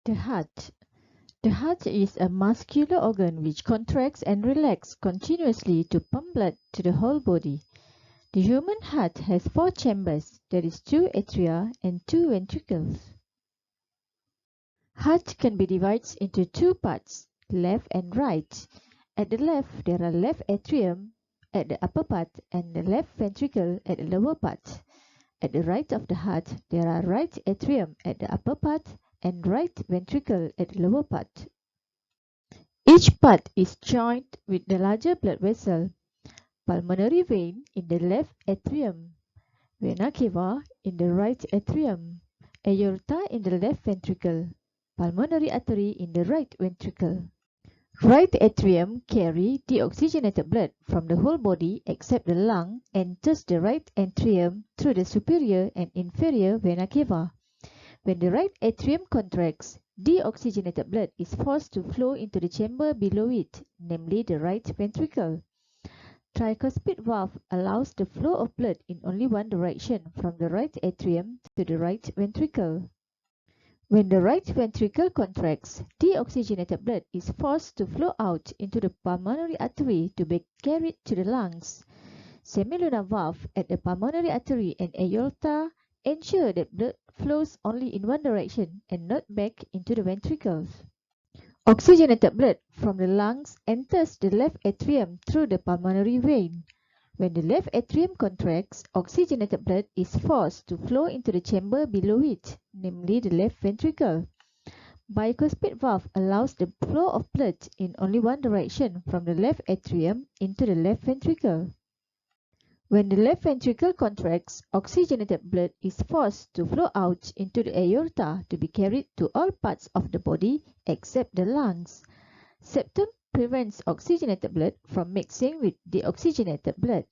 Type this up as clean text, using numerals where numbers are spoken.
The heart. The heart is a muscular organ which contracts and relaxes continuously to pump blood to the whole body. The human heart has 4 chambers, that is 2 atria and 2 ventricles. Heart can be divided into 2 parts, left and right. At the left, there are left atrium at the upper part and the left ventricle at the lower part. At the right of the heart, there are right atrium at the upper part and right ventricle at the lower part. Each part is joined with the larger blood vessel, pulmonary vein in the left atrium, vena cava in the right atrium, aorta in the left ventricle, pulmonary artery in the right ventricle. Right atrium carry deoxygenated blood from the whole body except the lung enters the right atrium through the superior and inferior vena cava. When the right atrium contracts, deoxygenated blood is forced to flow into the chamber below it, namely the right ventricle. Tricuspid valve allows the flow of blood in only one direction from the right atrium to the right ventricle. When the right ventricle contracts, deoxygenated blood is forced to flow out into the pulmonary artery to be carried to the lungs. Semilunar valve at the pulmonary artery and aorta ensure that blood flows only in one direction and not back into the ventricles. Oxygenated blood from the lungs enters the left atrium through the pulmonary vein. When the left atrium contracts, oxygenated blood is forced to flow into the chamber below it, namely the left ventricle. Bicuspid valve allows the flow of blood in only one direction from the left atrium into the left ventricle. When the left ventricle contracts, oxygenated blood is forced to flow out into the aorta to be carried to all parts of the body except the lungs. Septum prevents oxygenated blood from mixing with deoxygenated blood.